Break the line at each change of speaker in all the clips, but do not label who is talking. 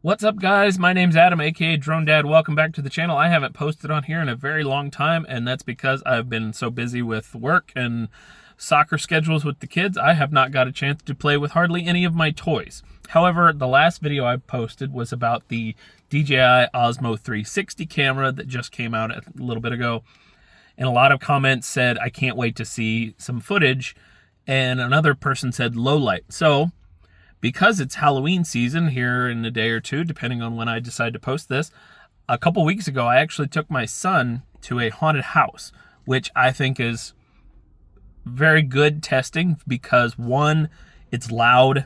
What's up, guys? My name's Adam, aka Drone Dad. Welcome back to the channel. I haven't posted on here in a very long time, and that's because I've been so busy with work and soccer schedules with the kids. I have not got a chance to play with hardly any of my toys. However, the last video I posted was about the DJI Osmo360 camera that just came out a little bit ago. And a lot of comments said, I can't wait to see some footage. And another person said low light. So, because it's Halloween season here in a day or two, depending on when I decide to post this, a couple weeks ago, I actually took my son to a haunted house, which I think is very good testing because, one, it's loud.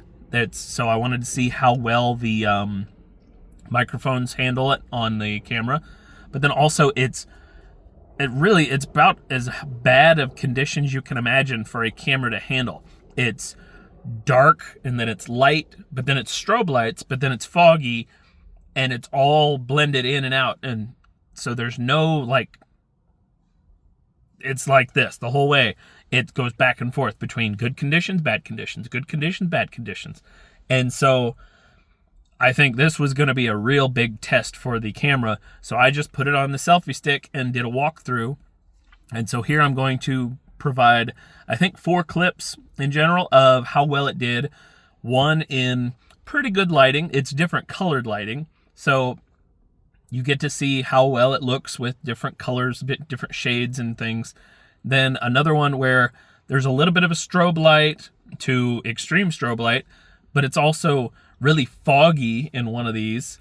So I wanted to see how well the microphones handle it on the camera. But then also, it's about as bad of conditions you can imagine for a camera to handle. It's dark, and then it's light, but then it's strobe lights, but then it's foggy, and it's all blended in and out. And so there's no, like, it's like this the whole way. It goes back and forth between good conditions, bad conditions, good conditions, bad conditions. And so I think this was going to be a real big test for the camera. So I just put it on the selfie stick and did a walkthrough. And so here I'm going to provide, I think, 4 clips in general of how well it did. One in pretty good lighting. It's different colored lighting. So you get to see how well it looks with different colors, a bit different shades and things. Then another one where there's a little bit of a strobe light to extreme strobe light, but it's also really foggy in one of these.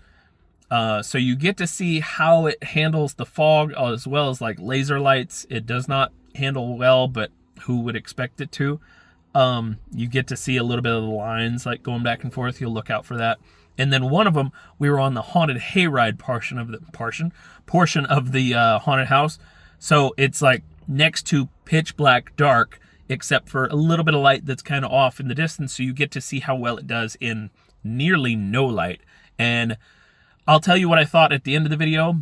So you get to see how it handles the fog as well as like laser lights. It does not handle well, but who would expect it to? You get to see a little bit of the lines like going back and forth. You'll look out for that. And then one of them, we were on the haunted hayride portion of the haunted house. So it's like next to pitch black dark, except for a little bit of light that's kind of off in the distance. So you get to see how well it does in nearly no light. And I'll tell you what I thought at the end of the video.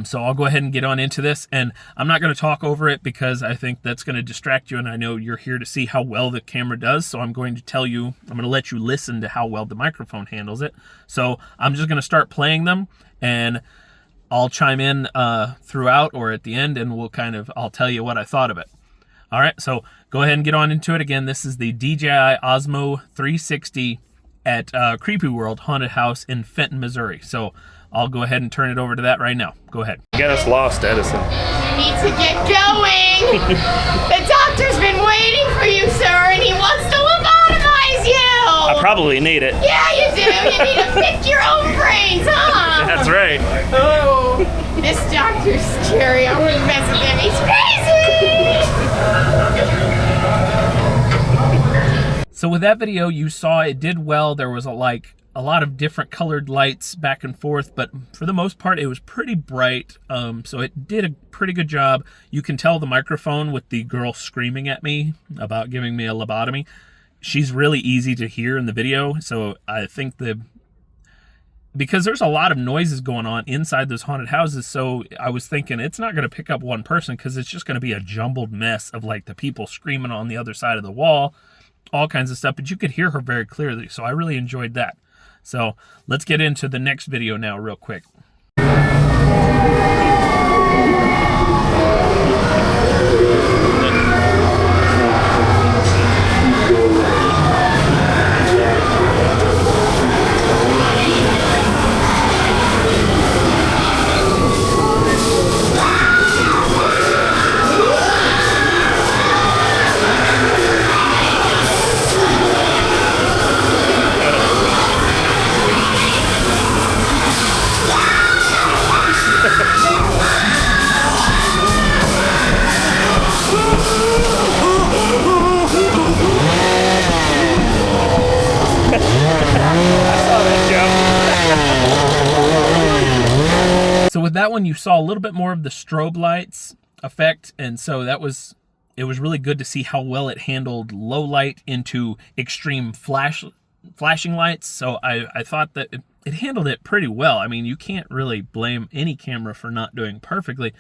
So I'll go ahead and get on into this, and I'm not going to talk over it because I think that's going to distract you, and I know you're here to see how well the camera does, so I'm going to let you listen to how well the microphone handles it. So I'm just going to start playing them, and I'll chime in throughout or at the end, and I'll tell you what I thought of it. All right, so go ahead and get on into it. Again, this is the DJI Osmo360 at CreepyWorld Haunted House in Fenton, Missouri. So I'll go ahead and turn it over to that right now. Go ahead.
Get us lost, Edison.
You need to get going. The doctor's been waiting for you, sir, and he wants to lobotomize you.
I probably need it.
Yeah, you do. You need to pick your own brains, huh?
That's right.
Oh, this doctor's scary. I wouldn't mess with him. He's crazy.
So with that video, you saw it did well. There was a lot of different colored lights back and forth, but for the most part, it was pretty bright. So it did a pretty good job. You can tell the microphone with the girl screaming at me about giving me a lobotomy. She's really easy to hear in the video. So I think because there's a lot of noises going on inside those haunted houses, so I was thinking it's not going to pick up one person because it's just going to be a jumbled mess of like the people screaming on the other side of the wall, all kinds of stuff, but you could hear her very clearly. So I really enjoyed that. So let's get into the next video now real quick. So with that one, you saw a little bit more of the strobe lights effect, and so it was really good to see how well it handled low light into extreme flashing lights. So I thought that it handled it pretty well. I mean, you can't really blame any camera for not doing perfectly,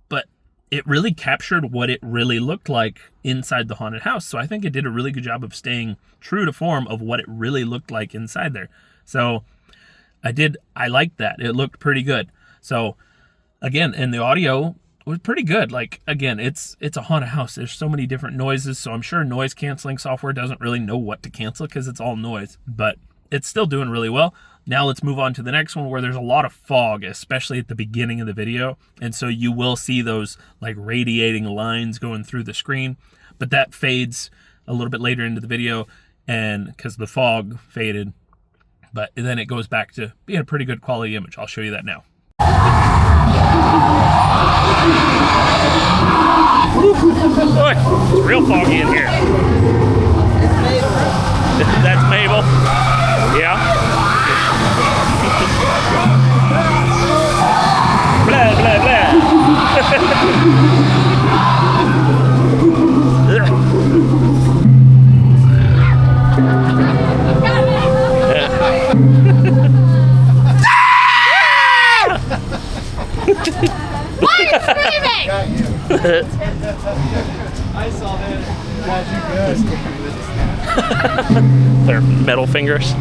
but it really captured what it really looked like inside the haunted house. So I think it did a really good job of staying true to form of what it really looked like inside there. So I liked that. It looked pretty good. So again, and the audio was pretty good. Like, again, it's a haunted house. There's so many different noises, so I'm sure noise canceling software doesn't really know what to cancel because it's all noise, but it's still doing really well. Now let's move on to the next one, where there's a lot of fog, especially at the beginning of the video, and so you will see those like radiating lines going through the screen, but that fades a little bit later into the video, and because the fog faded, but then it goes back to being a pretty good quality image. I'll show you that now.
Boy, it's real foggy in here. That's Mabel. Yeah. Blah, blah, blah.
Why are you screaming?
I saw that. Got you good.
Their metal fingers.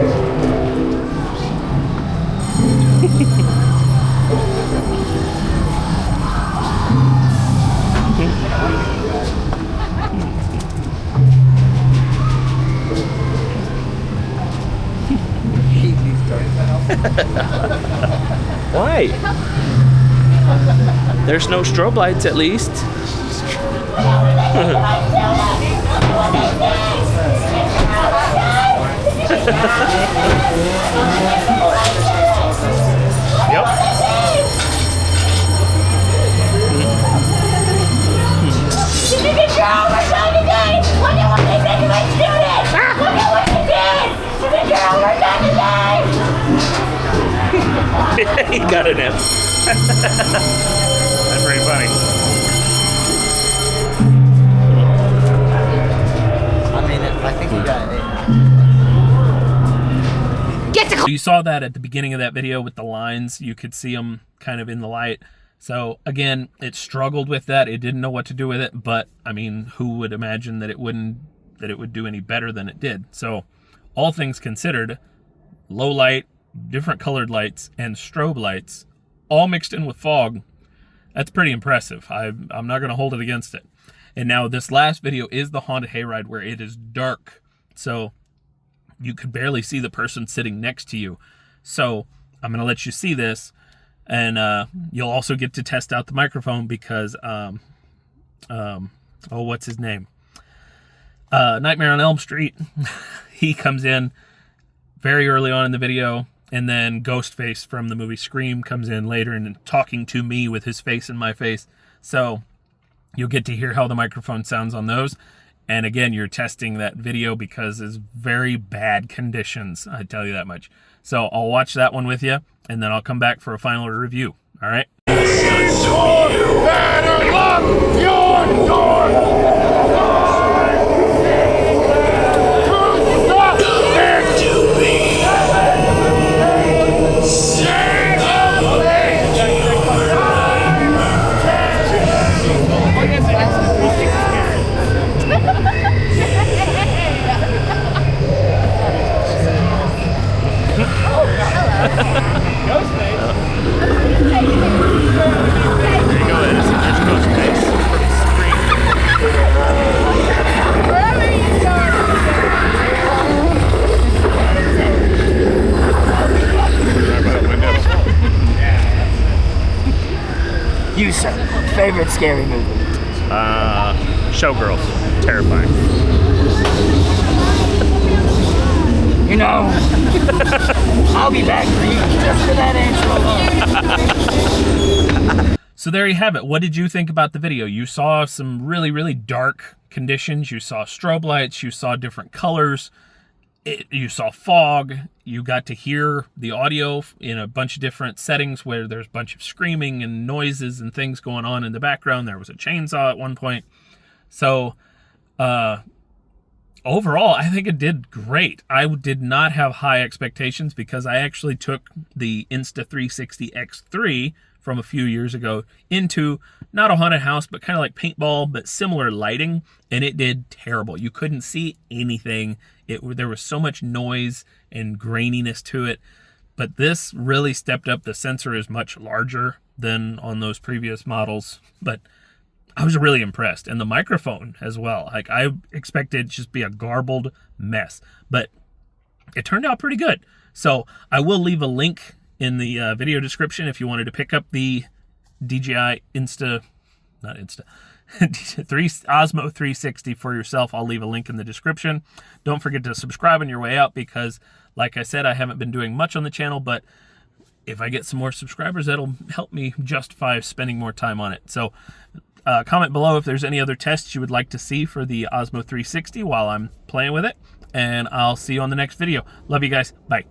Why? There's no strobe lights, at least. Yep.
Did you get your overtime today? Look at what they did to my students! Look at what they did! Did you get your overtime today?
He got an F. That's pretty funny.
I mean, I think you got it.
So you saw that at the beginning of that video with the lines. You could see them kind of in the light. So again, it struggled with that. It didn't know what to do with it, but I mean, who would imagine that it would do any better than it did? So all things considered, low light, different colored lights, and strobe lights all mixed in with fog, that's pretty impressive. I'm not going to hold it against it. And now this last video is the haunted hayride, where it is dark, so you could barely see the person sitting next to you. So I'm going to let you see this, and you'll also get to test out the microphone because, what's his name? Nightmare on Elm Street. He comes in very early on in the video, and then Ghostface from the movie Scream comes in later and talking to me with his face in my face. So you'll get to hear how the microphone sounds on those. And again, you're testing that video because it's very bad conditions, I tell you that much. So I'll watch that one with you, and then I'll come back for a final review. All right?
Better lock your door!
You, sir, favorite scary movie?
Showgirls. Terrifying.
You know, I'll be back for you just for that answer alone.
So there you have it. What did you think about the video? You saw some really, really dark conditions. You saw strobe lights. You saw different colors. You saw fog. You got to hear the audio in a bunch of different settings where there's a bunch of screaming and noises and things going on in the background. There was a chainsaw at one point. So overall, I think it did great. I did not have high expectations because I actually took the Insta360 X3 from a few years ago into not a haunted house, but kind of like paintball, but similar lighting, and it did terrible. You couldn't see anything. There was so much noise and graininess to it. But this really stepped up. The sensor is much larger than on those previous models, but I was really impressed. And the microphone as well. Like, I expected it to just be a garbled mess, but it turned out pretty good. So I will leave a link in the video description if you wanted to pick up the DJI Osmo 360 for yourself. I'll leave a link in the description. Don't forget to subscribe on your way out because, like I said, I haven't been doing much on the channel, but if I get some more subscribers, that'll help me justify spending more time on it. So comment below if there's any other tests you would like to see for the Osmo 360 while I'm playing with it, and I'll see you on the next video. Love you guys. Bye.